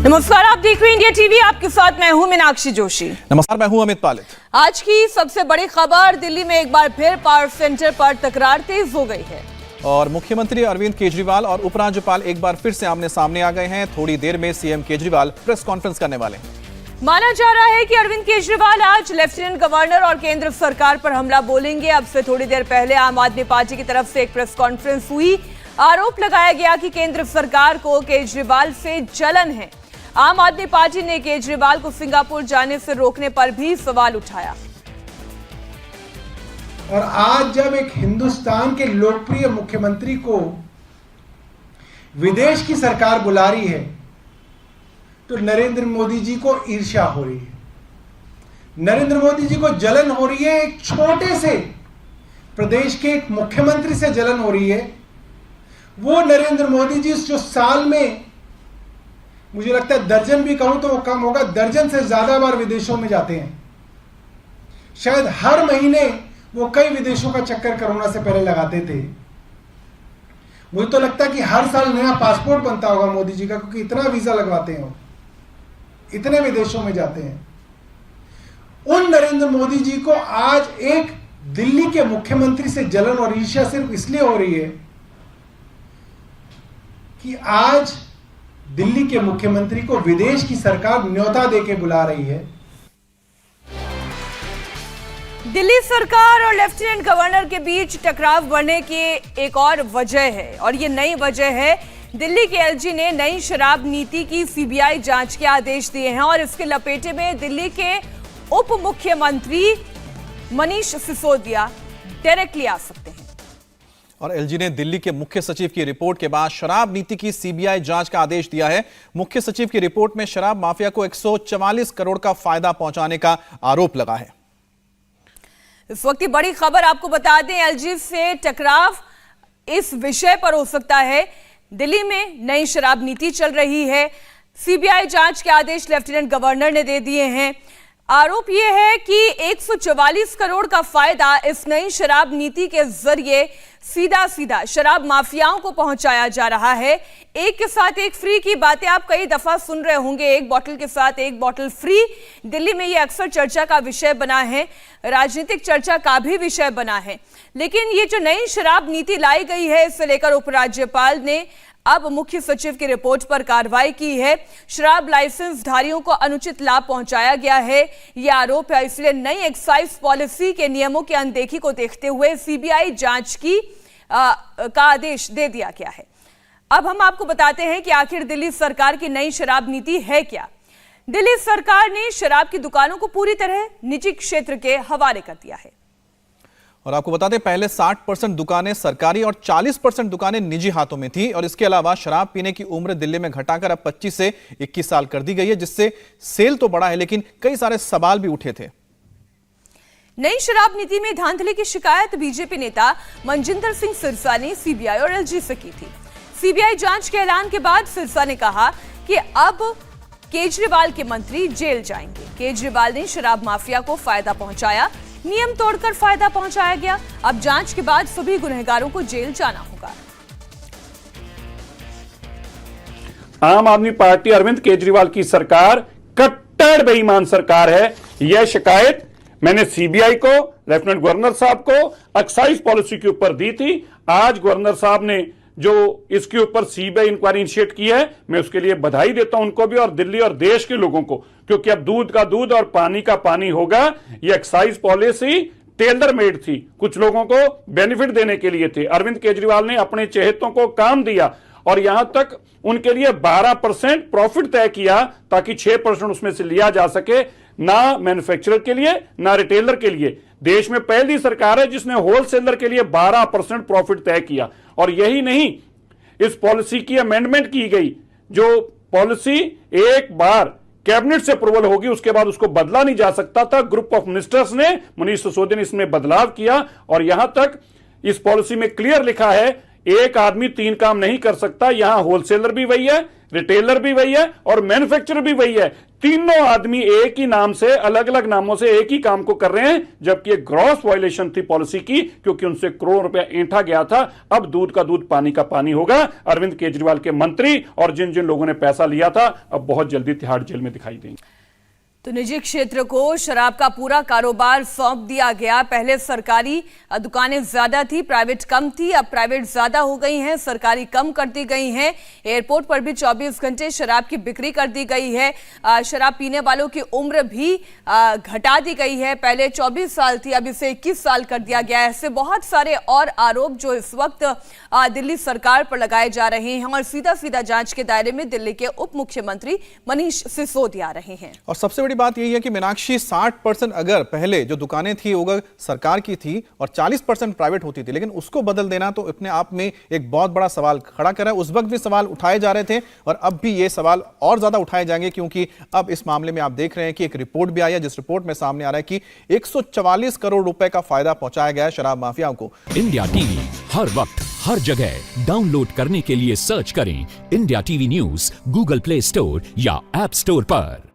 नमस्कार, आप देख रहे हैं इंडिया टीवी। आपके साथ मैं हूं मीनाक्षी जोशी। नमस्कार, मैं हूं अमित पालित। आज की सबसे बड़ी खबर, दिल्ली में एक बार फिर पावर सेंटर पर तकरार तेज हो गई है और मुख्यमंत्री अरविंद केजरीवाल और उपराज्यपाल एक बार फिर से आमने सामने आ गए हैं। थोड़ी देर में सीएम केजरीवाल प्रेस कॉन्फ्रेंस करने वाले हैं। माना जा रहा है कि अरविंद केजरीवाल आज लेफ्टिनेंट गवर्नर और केंद्र सरकार पर हमला बोलेंगे। अब से थोड़ी देर पहले आम आदमी पार्टी की तरफ से एक प्रेस कॉन्फ्रेंस हुई। आरोप लगाया गया कि केंद्र सरकार को केजरीवाल से जलन है। आम आदमी पार्टी ने केजरीवाल को सिंगापुर जाने से रोकने पर भी सवाल उठाया। और आज जब एक हिंदुस्तान के लोकप्रिय मुख्यमंत्री को विदेश की सरकार बुला रही है तो नरेंद्र मोदी जी को ईर्ष्या हो रही है, नरेंद्र मोदी जी को जलन हो रही है। एक छोटे से प्रदेश के एक मुख्यमंत्री से जलन हो रही है। वो नरेंद्र मोदी जी जो साल में, मुझे लगता है दर्जन भी कहूं तो वो कम होगा, दर्जन से ज्यादा बार विदेशों में जाते हैं। शायद हर महीने वो कई विदेशों का चक्कर कोरोना से पहले लगाते थे। मुझे तो लगता है कि हर साल नया पासपोर्ट बनता होगा मोदी जी का, क्योंकि इतना वीजा लगवाते हैं, इतने विदेशों में जाते हैं। उन नरेंद्र मोदी जी को आज एक दिल्ली के मुख्यमंत्री से जलन और ईर्ष्या सिर्फ इसलिए हो रही है कि आज दिल्ली के मुख्यमंत्री को विदेश की सरकार न्योता देके बुला रही है। दिल्ली सरकार और लेफ्टिनेंट गवर्नर के बीच टकराव बढ़ने की एक और वजह है, और ये नई वजह है। दिल्ली के एलजी ने नई शराब नीति की सीबीआई जांच के आदेश दिए हैं और इसके लपेटे में दिल्ली के उप मुख्यमंत्री मनीष सिसोदिया डायरेक्टली आ सकते हैं। और एलजी ने दिल्ली के मुख्य सचिव की रिपोर्ट के बाद शराब नीति की सीबीआई जांच का आदेश दिया है। मुख्य सचिव की रिपोर्ट में शराब माफिया को 144 करोड़ का फायदा पहुंचाने का आरोप लगा है। इस वक्त की बड़ी खबर आपको बता दें, एलजी से टकराव इस विषय पर हो सकता है। दिल्ली में नई शराब नीति चल रही है। सीबीआई जांच के आदेश लेफ्टिनेंट गवर्नर ने दे दिए हैं। आरोप यह है कि 144 करोड़ का फायदा इस नई शराब नीति के जरिए सीधा सीधा शराब माफियाओं को पहुंचाया जा रहा है। एक के साथ एक फ्री की बातें आप कई दफा सुन रहे होंगे, एक बोतल के साथ एक बोतल फ्री। दिल्ली में यह अक्सर चर्चा का विषय बना है, राजनीतिक चर्चा का भी विषय बना है। लेकिन ये जो नई शराब नीति लाई गई है, इससे लेकर उपराज्यपाल ने अब मुख्य सचिव की रिपोर्ट पर कार्रवाई की है। शराब लाइसेंस धारियों को अनुचित लाभ पहुंचाया गया है, यह आरोप है। इसलिए नई एक्साइज पॉलिसी के नियमों की अनदेखी को देखते हुए सीबीआई जांच का आदेश दे दिया गया है। अब हम आपको बताते हैं कि आखिर दिल्ली सरकार की नई शराब नीति है क्या। दिल्ली सरकार ने शराब की दुकानों को पूरी तरह निजी क्षेत्र के हवाले कर दिया है। और आपको बता दें, पहले 60% दुकानें सरकारी और 40% दुकानें निजी हाथों में थी। और इसके अलावा शराब पीने की उम्र दिल्ली में घटाकर अब 25 से 21 साल कर दी गई है, जिससे सेल तो बढ़ा है लेकिन कई सारे सवाल भी उठे थे। नई शराब नीति में धांधली की शिकायत बीजेपी नेता मनजिंदर सिंह सिरसा ने सीबीआई और एलजी से की थी। सीबीआई जांच के ऐलान के बाद सिरसा ने कहा कि अब केजरीवाल के मंत्री जेल जाएंगे। केजरीवाल ने शराब माफिया को फायदा पहुंचाया, नियम तोड़कर फायदा पहुंचाया गया। अब जांच के बाद सभी गुनहगारों को जेल जाना होगा। आम आदमी पार्टी अरविंद केजरीवाल की सरकार कट्टर बेईमान सरकार है। यह शिकायत मैंने सीबीआई को, लेफ्टिनेंट गवर्नर साहब को एक्साइज पॉलिसी के ऊपर दी थी। आज गवर्नर साहब ने जो इसके ऊपर सीबीआई इंक्वायरी इनिशिएट की है, मैं उसके लिए बधाई देता हूं उनको भी और दिल्ली और देश के लोगों को, क्योंकि अब दूध का दूध और पानी का पानी होगा। ये एक्साइज पॉलिसी टेलर मेड थी, कुछ लोगों को बेनिफिट देने के लिए थे। अरविंद केजरीवाल ने अपने चहेतों को काम दिया और यहां तक उनके लिए 12% प्रॉफिट तय किया ताकि 6% उसमें से लिया जा सके, ना मैन्युफैक्चरर के लिए ना रिटेलर के लिए। देश में पहली सरकार है जिसने होलसेलर के लिए 12% प्रॉफिट तय किया। और यही नहीं, इस पॉलिसी की अमेंडमेंट की गई। जो पॉलिसी एक बार कैबिनेट से अप्रूवल होगी उसके बाद उसको बदला नहीं जा सकता था। ग्रुप ऑफ मिनिस्टर्स ने, मनीष सिसोदिया ने इसमें बदलाव किया और यहां तक इस पॉलिसी में क्लियर लिखा है एक आदमी 3 काम नहीं कर सकता। यहां होलसेलर भी वही है, रिटेलर भी वही है और मैन्युफैक्चरर भी वही है। तीनों आदमी एक ही नाम से, अलग अलग नामों से एक ही काम को कर रहे हैं, जबकि एक ग्रॉस वायलेशन थी पॉलिसी की, क्योंकि उनसे करोड़ रुपया ऐंठा गया था। अब दूध का दूध पानी का पानी होगा। अरविंद केजरीवाल के मंत्री और जिन जिन लोगों ने पैसा लिया था अब बहुत जल्दी तिहाड़ जेल में दिखाई देंगे। तो निजी क्षेत्र को शराब का पूरा कारोबार सौंप दिया गया। पहले सरकारी दुकानें ज्यादा थी, प्राइवेट कम थी, अब प्राइवेट ज्यादा हो गई हैं, सरकारी कम कर दी गई हैं। एयरपोर्ट पर भी 24 घंटे शराब की बिक्री कर दी गई है। शराब पीने वालों की उम्र भी घटा दी गई है। पहले 24 साल थी, अब इसे 21 साल कर दिया गया है। ऐसे बहुत सारे और आरोप जो इस वक्त दिल्ली सरकार पर लगाए जा रहे हैं और सीधा सीधा जांच के दायरे में दिल्ली के उप मुख्यमंत्री मनीष सिसोदिया आ रहे हैं। और सबसे बड़ी बात यही है कि मीनाक्षी 60% अगर पहले जो दुकानें थी वो सरकार की थी और 40% प्राइवेट होती थी, लेकिन उसको बदल देना तो अपने आप में एक बहुत बड़ा सवाल खड़ा कर रहा है। उस वक्त भी सवाल उठाए जा रहे थे और अब भी ये सवाल और ज्यादा उठाए जाएंगे, क्योंकि अब इस मामले में आप देख रहे हैं कि एक रिपोर्ट भी आई है, जिस रिपोर्ट में सामने आ रहा है कि 144 करोड़ रुपए का फायदा पहुंचाया गया है शराब माफियाओं को। इंडिया टीवी हर वक्त हर जगह डाउनलोड करने के लिए सर्च करें India TV news Google play store या ऐप स्टोर पर।